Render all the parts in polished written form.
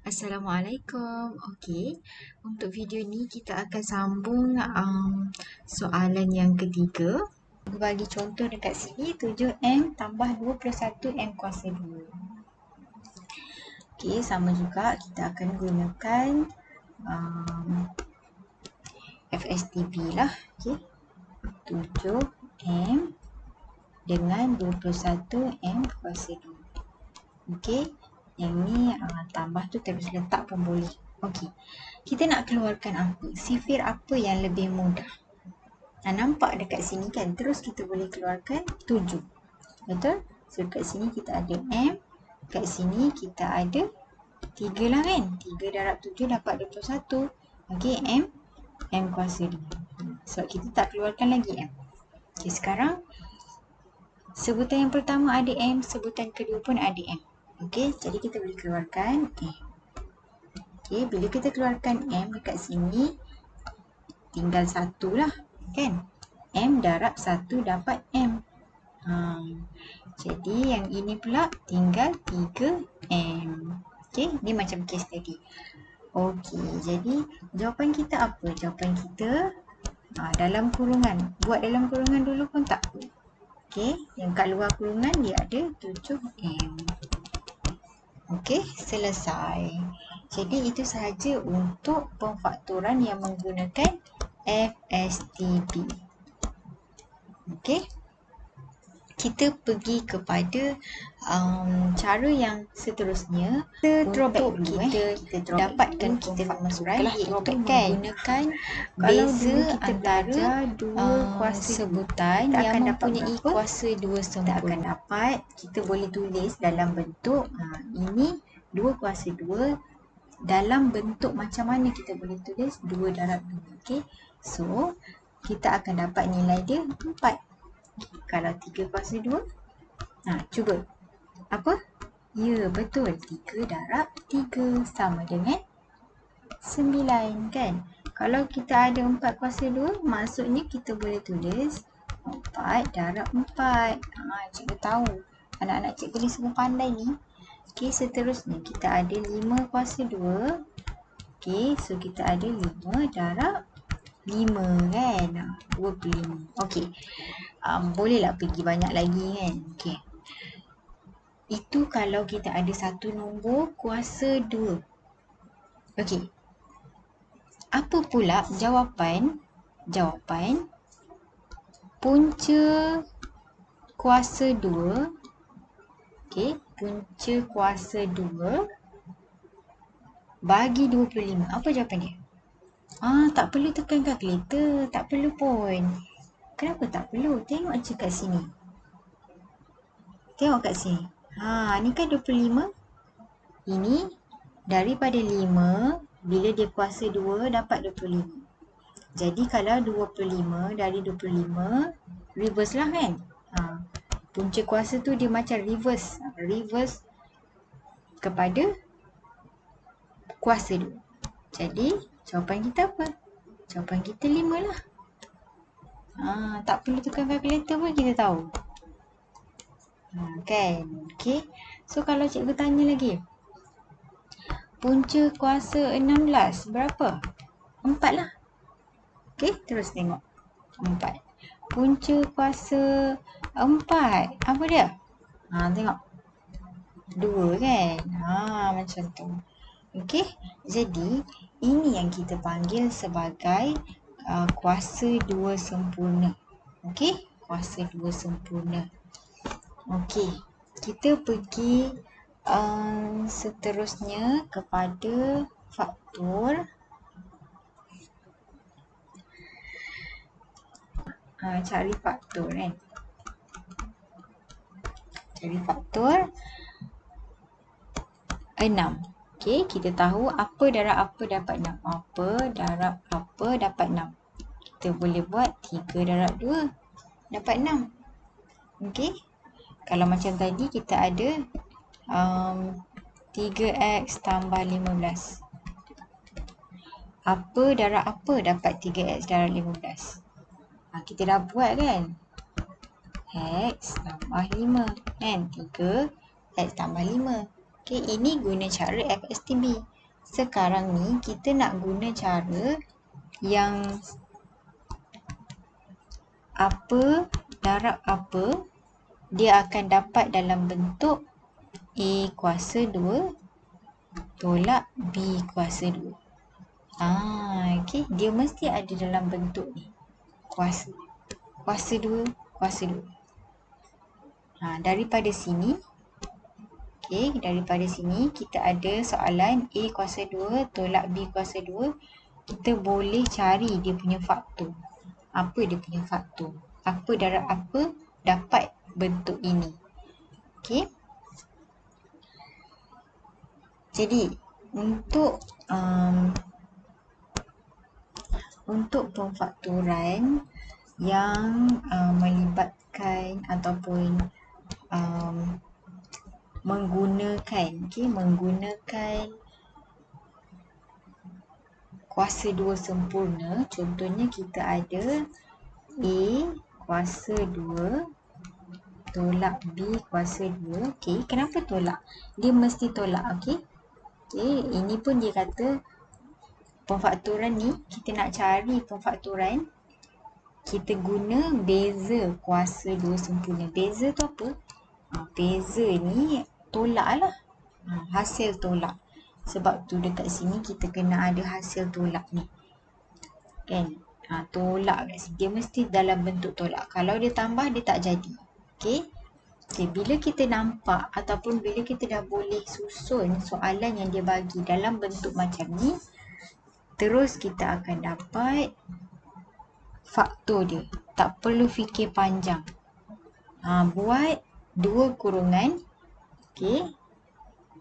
Assalamualaikum. Okey, untuk video ni kita akan sambung soalan yang ketiga. Bagi contoh dekat sini 7M tambah 21M kuasa 2. Okey, sama juga kita akan gunakan FSTB lah. Okey, 7M dengan 21M kuasa 2. Okey, yang ni tambah tu terus letak pun boleh. Okey, kita nak keluarkan apa? Sifir apa yang lebih mudah? Nampak dekat sini kan? Terus kita boleh keluarkan 7. Betul? So kat sini kita ada M, kat sini kita ada 3 lah kan? 3 darab 7 dapat 21. Okey, M kuasa 2. Sebab kita tak keluarkan lagi M. Okey, sekarang sebutan yang pertama ada M, sebutan kedua pun ada M. Okey, jadi kita boleh keluarkan M. Okey, bila kita keluarkan M dekat sini, tinggal 1 lah, kan? M darab 1 dapat M. Jadi yang ini pula tinggal 3M. Okey, ni macam kes tadi. Okey, jadi jawapan kita apa? Jawapan kita dalam kurungan. Buat dalam kurungan dulu pun tak apa. Okey, yang kat luar kurungan dia ada 7M. Okey, selesai. Jadi itu sahaja untuk pemfaktoran yang menggunakan FSTB. Okey. Kita pergi kepada cara yang seterusnya untuk kita dapatkan kita masuklah iaitu menggunakan beza antara dua kuasa sebutan yang mempunyai kuasa 2 sempurna. Kita akan dapat, kita boleh tulis dalam bentuk ini 2 kuasa 2. Dalam bentuk macam mana kita boleh tulis 2 darab 2. Okey. So, kita akan dapat nilai dia 4. Kalau 3 kuasa 2, cuba. Apa? Ya, betul. 3 darab 3 sama dengan 9, kan? Kalau kita ada 4 kuasa 2, maksudnya kita boleh tulis 4 darab 4. Cikgu tahu. Anak-anak cikgu ni semua pandai ni. Okey, seterusnya kita ada 5 kuasa 2. Okey, so kita ada 5 darab 5, kan? 25. Okey. Bolehlah pergi banyak lagi, kan? Okey. Itu kalau kita ada satu nombor kuasa 2. Okey. Apa pula jawapan punca kuasa 2? Okey, punca kuasa 2 bagi 25. Apa jawapan dia? Tak perlu tekan kalkulator. Tak perlu pun. Kenapa tak perlu? Tengok je kat sini. Tengok kat sini. Ni kan 25. Ini daripada 5, bila dia kuasa 2 dapat 25. Jadi kalau 25 dari 25, reverse lah, kan? Punca kuasa tu dia macam reverse. Reverse kepada kuasa 2. Jadi jawapan kita apa? Jawapan kita 5 lah. Tak perlu tekan kalkulator pun kita tahu. Kan? Okey. So kalau cikgu tanya lagi, punca kuasa 16 berapa? 4 lah. Okey, terus tengok. 4. Punca kuasa 4, apa dia? Tengok. 2, kan? Macam tu. Okey, jadi ini yang kita panggil sebagai kuasa 2 sempurna. Okey, kuasa 2 sempurna. Okey, kita pergi seterusnya kepada faktor. Cari faktor, kan? Cari faktor 6. Okey, kita tahu apa darab apa dapat 6. Apa darab apa dapat 6. Kita boleh buat 3 darab 2 dapat 6. Okey. Kalau macam tadi kita ada 3x tambah 15. Apa darab apa dapat 3x darab 15. Kita dah buat, kan? X tambah 5, kan? 3x tambah 5. Okey, ini guna cara FSTB. sekarang ni kita nak guna cara yang apa darab apa dia akan dapat dalam bentuk A kuasa 2 tolak B kuasa 2. Okey, dia mesti ada dalam bentuk ni. Kuasa 2, kuasa 2. Daripada sini, daripada sini kita ada soalan A kuasa 2 tolak B kuasa 2. Kita boleh cari dia punya faktor. Apa dia punya faktor? Apa darab apa dapat bentuk ini. Okey. Jadi, untuk pemfaktoran yang melibatkan ataupun menggunakan kuasa 2 sempurna, contohnya kita ada A kuasa 2 tolak B kuasa 2. Okey, kenapa tolak? Dia mesti tolak, okey. Ini pun dia kata pemfaktoran ni, kita nak cari pemfaktoran, kita guna beza kuasa 2 sempurna. Beza tu apa? Beza ni tolak lah. Hasil tolak. Sebab tu dekat sini kita kena ada hasil tolak ni. Kan? Tolak kat sini. Dia mesti dalam bentuk tolak. Kalau dia tambah, dia tak jadi. Okey. Bila kita nampak ataupun bila kita dah boleh susun soalan yang dia bagi dalam bentuk macam ni, terus kita akan dapat faktor dia. Tak perlu fikir panjang. Buat 2 kurungan. Okey.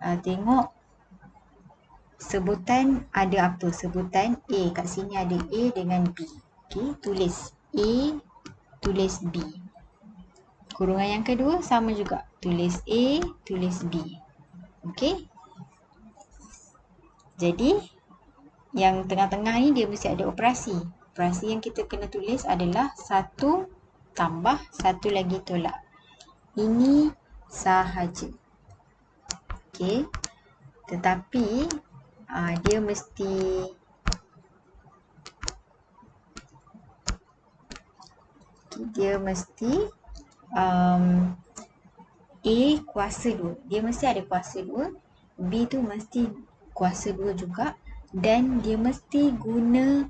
Tengok sebutan ada apa. Sebutan A. Kat sini ada A dengan B. Okey. Tulis A, tulis B. Kurungan yang kedua sama juga. Tulis A, tulis B. Okey. Jadi, yang tengah-tengah ni dia mesti ada operasi. Operasi yang kita kena tulis adalah 1 tambah 1 lagi tolak. Ini sahaja. Okey. Tetapi, dia mesti A kuasa 2. Dia mesti ada kuasa 2. B tu mesti kuasa 2 juga. Dan dia mesti guna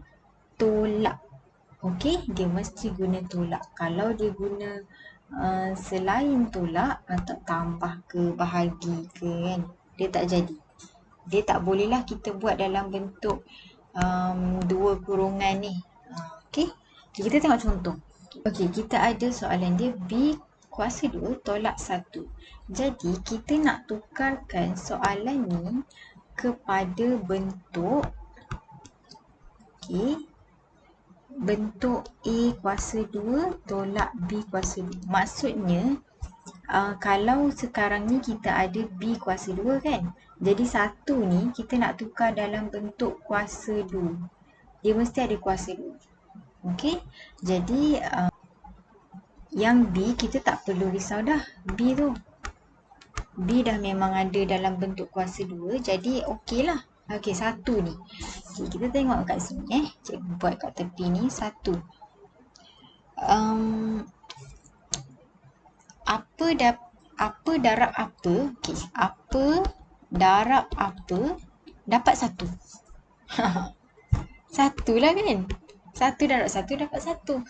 tolak. Okey, dia mesti guna tolak. Kalau dia guna selain tolak atau tambah ke bahagi ke kan, dia tak jadi. Dia tak bolehlah kita buat dalam bentuk 2 kurungan ni. Okey, kita tengok contoh. Okey, kita ada soalan dia B kuasa 2 tolak 1. Jadi, kita nak tukarkan soalan ni kepada bentuk bentuk A kuasa 2 tolak B kuasa 2. Maksudnya, kalau sekarang ni kita ada B kuasa 2 kan. Jadi, 1 ni kita nak tukar dalam bentuk kuasa 2. Dia mesti ada kuasa 2. Okey, jadi yang B kita tak perlu risau dah. B tu. B dah memang ada dalam bentuk kuasa 2. Jadi okey lah. Okey, 1 ni. Okay, kita tengok kat sini Cikgu buat kat tepi ni 1. Apa darab apa? Okey, apa darab apa dapat 1? 1 lah kan? 1 darab 1 dapat 1.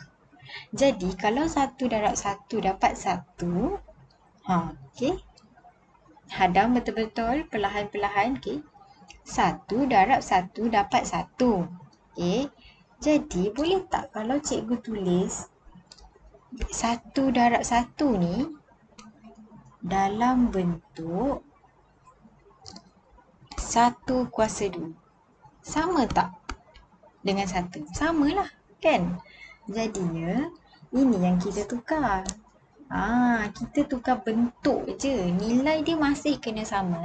Jadi, kalau 1 darab 1 dapat 1, okey. Hadam betul-betul, perlahan-perlahan, okey. 1 darab 1 dapat 1. Okey. Jadi, boleh tak kalau cikgu tulis 1 darab 1 ni dalam bentuk 1 kuasa 2. Sama tak dengan 1? Samalah, kan? Jadinya, ini yang kita tukar. Kita tukar bentuk je. Nilai dia masih kena sama,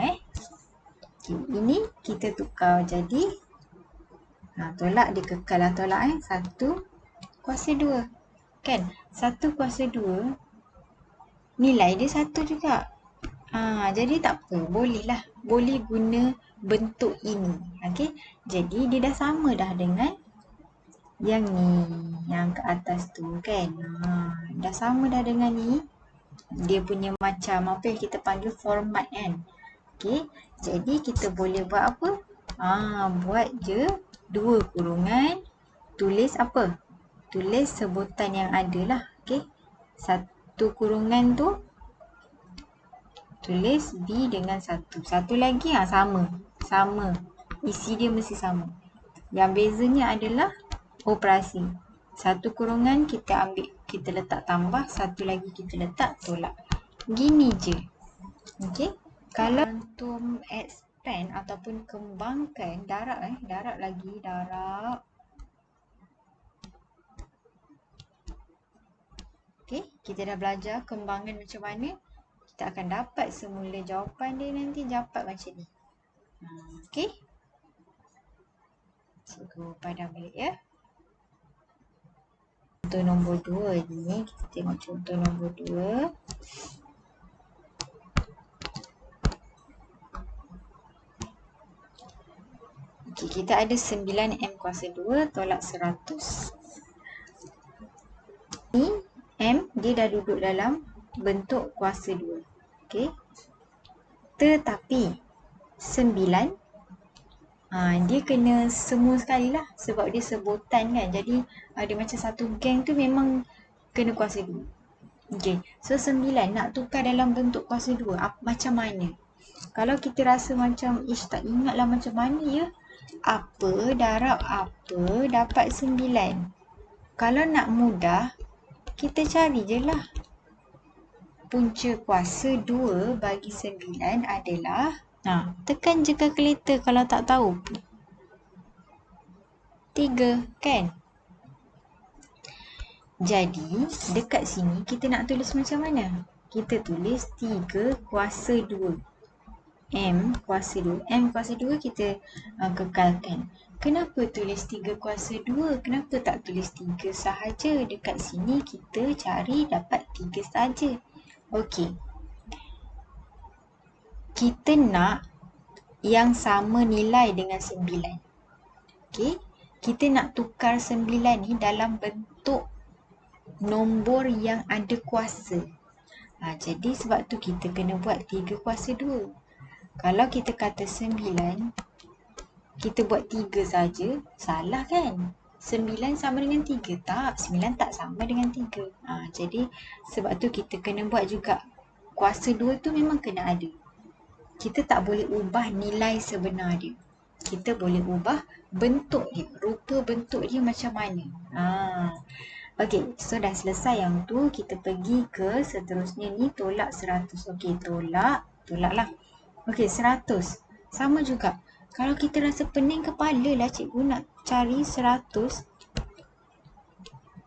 Okay, ini kita tukar jadi, tolak dia kekal lah tolak, 1 kuasa 2. Kan? 1 kuasa 2, nilai dia 1 juga. Jadi tak apa, bolehlah. Boleh guna bentuk ini. Okey. Jadi dia dah sama dah dengan yang ni, yang ke atas tu kan. Dah sama dah dengan ni. Dia punya macam apa yang kita panggil format kan. Okey. Jadi kita boleh buat apa? Buat je 2 kurungan. Tulis apa? Tulis sebutan yang ada lah. Okey. 1 kurungan tu tulis B dengan 1. Satu lagi sama. Sama. Isi dia mesti sama. Yang bezanya adalah operasi. 1 kurungan kita ambil, kita letak tambah, 1 lagi kita letak tolak. Gini je. Okey. Kalau antum expand ataupun kembangkan darab lagi, darab. Okey, kita dah belajar kembangan macam mana. Kita akan dapat semula jawapan dia nanti dapat macam ni. Okey. Cikgu padam balik ya. Contoh nombor 2 ni, kita tengok contoh nombor 2. Okey, kita ada 9M kuasa 2 tolak 100. Ni M dia dah duduk dalam bentuk kuasa 2. Okey. Tetapi 9 dia kena semua sekali lah sebab dia sebutan kan. Jadi dia macam satu geng tu memang kena kuasa 2. Okey. So 9 nak tukar dalam bentuk kuasa 2 macam mana? Kalau kita rasa macam tak ingatlah macam mana ya. Apa darab apa dapat 9. Kalau nak mudah, kita cari je lah. Punca kuasa 2 bagi 9 adalah, tekan je kalkulator kalau tak tahu. 3 kan? Jadi dekat sini kita nak tulis macam mana? Kita tulis 3 kuasa 2. M kuasa 2. M kuasa 2 kita kekalkan. Kenapa tulis 3 kuasa 2? Kenapa tak tulis 3 sahaja? Dekat sini kita cari dapat 3 sahaja. Okey. Kita nak yang sama nilai dengan 9. Okey. Kita nak tukar 9 ni dalam bentuk nombor yang ada kuasa. Jadi sebab tu kita kena buat 3 kuasa 2. Kalau kita kata 9, kita buat 3 saja, salah kan? 9 sama dengan 3. Tak, 9 tak sama dengan 3. Jadi sebab tu kita kena buat juga. Kuasa 2 tu memang kena ada. Kita tak boleh ubah nilai sebenar dia. Kita boleh ubah bentuk dia, rupa bentuk dia macam mana. Okey, so dah selesai yang tu, kita pergi ke seterusnya ni, tolak 100. Okey, tolak lah. Okey, 100. Sama juga. Kalau kita rasa pening kepala lah cikgu nak cari 100.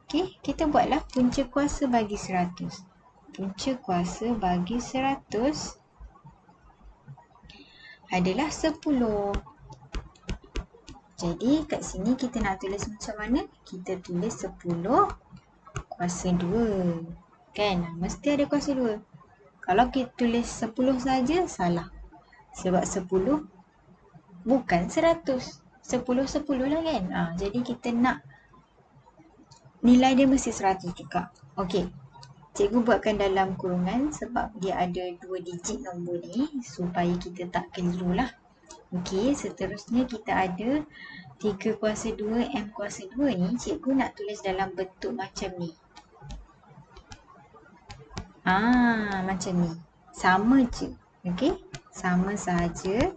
Okey, kita buatlah punca kuasa bagi 100. Punca kuasa bagi 100 adalah 10. Jadi kat sini kita nak tulis macam mana? Kita tulis 10 kuasa 2. Kan? Mesti ada kuasa 2. Kalau kita tulis 10 saja salah. Sebab 10 bukan 100. 10 lah kan? Jadi kita nak nilai dia mesti 100 juga. Okey. Cikgu buatkan dalam kurungan sebab dia ada 2 digit nombor ni supaya kita tak keliru lah. Okey, seterusnya kita ada 3 kuasa 2 M kuasa 2 ni cikgu nak tulis dalam bentuk macam ni. Macam ni. Sama je. Okey, sama sahaja.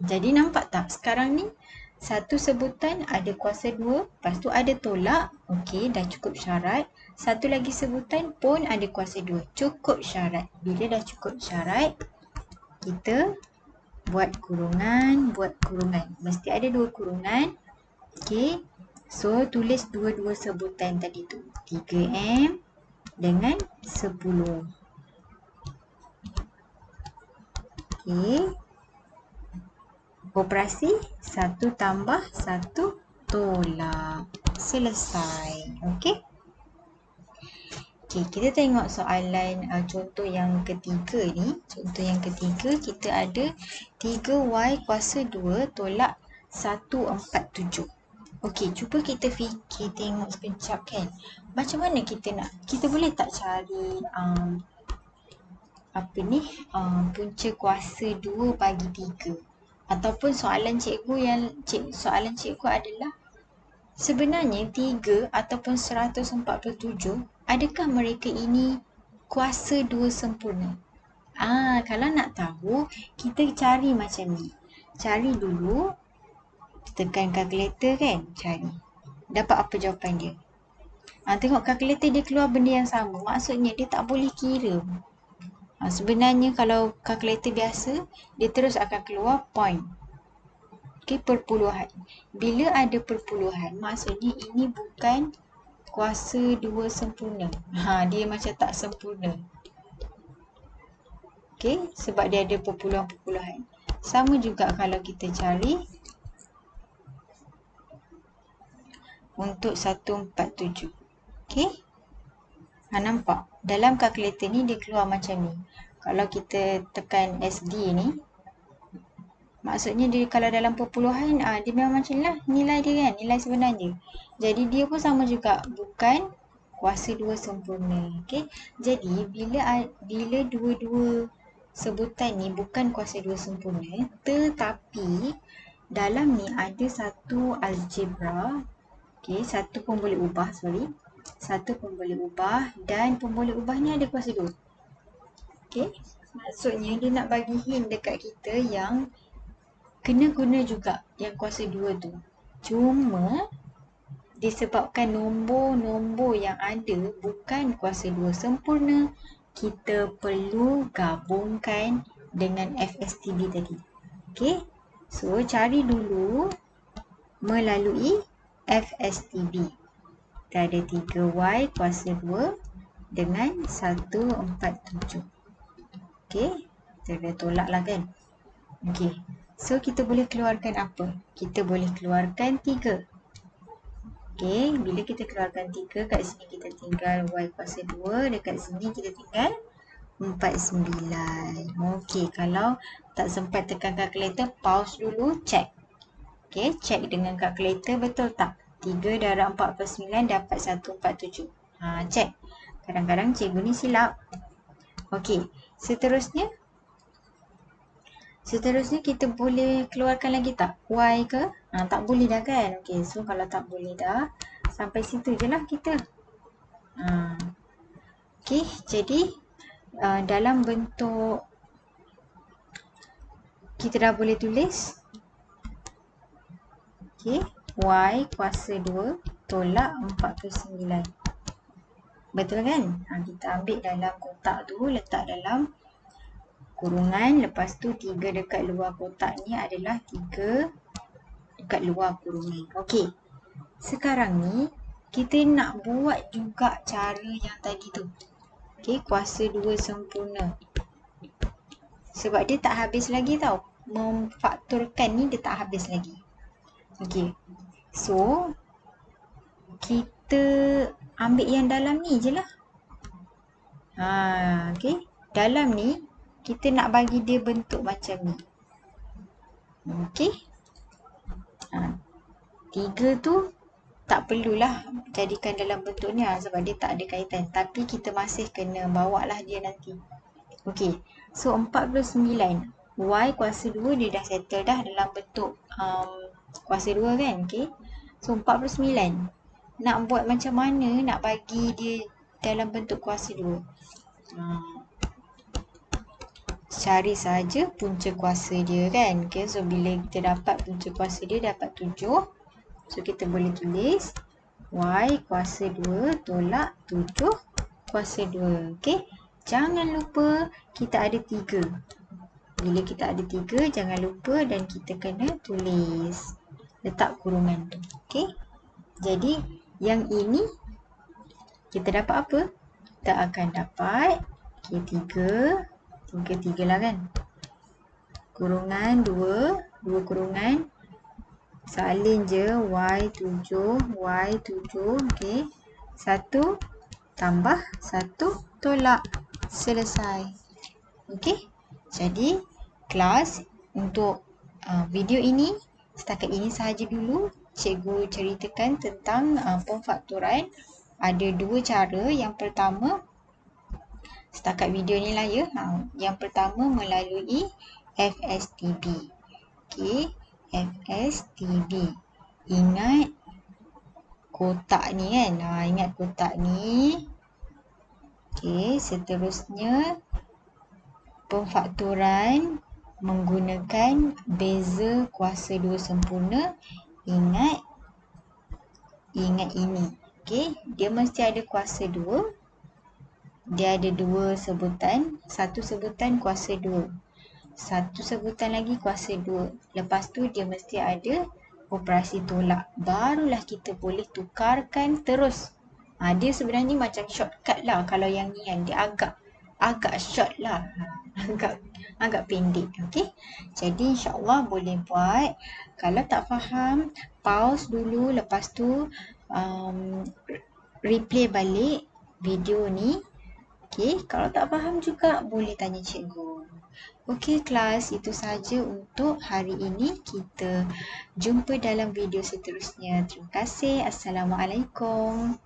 Jadi nampak tak sekarang ni satu sebutan ada kuasa 2, lepas tu ada tolak. Okey, dah cukup syarat. Satu lagi sebutan pun ada kuasa 2. Cukup syarat. Bila dah cukup syarat, kita buat kurungan. Mesti ada 2 kurungan. Okey. So, tulis dua-dua sebutan tadi tu. 3M dengan 10. Okey. Operasi 1 tambah 1 tolak. Selesai. Okey. Okey, kita tengok soalan contoh yang ketiga ni. Contoh yang ketiga, kita ada 3y kuasa 2 tolak 147. Okey, cuba kita fikir tengok sekejap kan. Macam mana kita boleh tak cari punca kuasa 2 bagi 3. Ataupun soalan cikgu adalah sebenarnya 3 ataupun 147, adakah mereka ini kuasa 2 sempurna? Kalau nak tahu, kita cari macam ni. Cari dulu, tekan kalkulator kan, cari. Dapat apa jawapan dia? Tengok kalkulator dia keluar benda yang sama. Maksudnya dia tak boleh kira. Sebenarnya kalau kalkulator biasa, dia terus akan keluar point. Okey, perpuluhan. Bila ada perpuluhan, maksudnya ini bukan kuasa 2 sempurna. Dia macam tak sempurna. Okey, sebab dia ada perpuluhan-perpuluhan. Sama juga kalau kita cari untuk 147. Okey? Nampak? Dalam kalkulator ni dia keluar macam ni. Kalau kita tekan SD ni, maksudnya dia kalau dalam perpuluhan, dia memang macam ni lah nilai dia kan, nilai sebenarnya. Jadi dia pun sama juga, bukan kuasa 2 sempurna. Okey? Jadi bila dua-dua sebutan ni bukan kuasa 2 sempurna, tetapi dalam ni ada satu algebra. Okey, satu pun boleh ubah, dan pun boleh ubah ni ada kuasa 2. Okey? Maksudnya dia nak bagi hint dekat kita yang kena guna juga yang kuasa 2 tu. Cuma disebabkan nombor-nombor yang ada bukan kuasa 2 sempurna, kita perlu gabungkan dengan FSTB tadi. Okey? So, cari dulu melalui FSTB. Kita ada 3y kuasa 2 dengan 147. Okey? Kita dah tolak lah kan? Okey. So, kita boleh keluarkan apa? Kita boleh keluarkan 3. Okey, bila kita keluarkan 3, kat sini kita tinggal y kuasa 2. Dekat sini kita tinggal 49. Okey, kalau tak sempat tekan kalkulator, pause dulu, check. Okey, check dengan kalkulator betul tak? 3 darab 49 dapat 147. Check. Kadang-kadang cikgu ni silap. Okey, seterusnya kita boleh keluarkan lagi tak? Y ke? Tak boleh dah kan? Okey, so kalau tak boleh dah, sampai situ je lah kita. Okey, jadi dalam bentuk kita dah boleh tulis. Okey, y kuasa 2 tolak 49. Betul kan? Kita ambil dalam kotak tu, letak dalam kurungan. Lepas tu 3 dekat luar kotak ni adalah 3 dekat luar kurungan. Okey, sekarang ni kita nak buat juga cara yang tadi tu. Okey, kuasa 2 sempurna. Sebab dia tak habis lagi tau. Memfaktorkan ni dia tak habis lagi. Okey, so kita ambil yang dalam ni je lah. Okey, dalam ni kita nak bagi dia bentuk macam ni. Okey. 3 tu tak perlulah jadikan dalam bentuk ni sebab dia tak ada kaitan. Tapi kita masih kena bawa lah dia nanti. Okey, so 49. Y kuasa 2 dia dah settle dah dalam bentuk kuasa 2 kan. Okey, so 49. Nak buat macam mana nak bagi dia dalam bentuk kuasa 2? Cari saja punca kuasa dia kan. Okay, so bila kita dapat punca kuasa dia dapat 7. So kita boleh tulis y kuasa 2 tolak 7 kuasa 2. Okay, jangan lupa kita ada 3. Bila kita ada 3, jangan lupa dan kita kena tulis. Letak kurungan tu. Okay, jadi yang ini kita dapat apa? Kita akan dapat 3 lah kan. Kurungan 2 kurungan. Salin je y7. Okey. 1 tambah 1 tolak. Selesai. Okey. Jadi kelas untuk video ini setakat ini sahaja dulu. Cikgu ceritakan tentang pemfaktoran. Ada 2 cara. Yang pertama, setakat video ni lah ya. Yang pertama melalui FSTB. Okey, FSTB. Ingat kotak ni kan. Ingat kotak ni. Okey, seterusnya pemfaktoran menggunakan beza kuasa 2 sempurna. Ingat ini. Okey, dia mesti ada kuasa 2. Dia ada 2 sebutan. Satu sebutan kuasa 2. Satu sebutan lagi kuasa 2. Lepas tu dia mesti ada operasi tolak. Barulah kita boleh tukarkan terus. Dia sebenarnya macam shortcut lah. Kalau yang ni kan dia agak short lah. Agak pendek. Okey. Jadi insyaAllah boleh buat. Kalau tak faham, pause dulu. Lepas tu replay balik video ni. Okey. Kalau tak faham juga boleh tanya cikgu. Okey kelas, itu sahaja untuk hari ini. Kita jumpa dalam video seterusnya. Terima kasih. Assalamualaikum.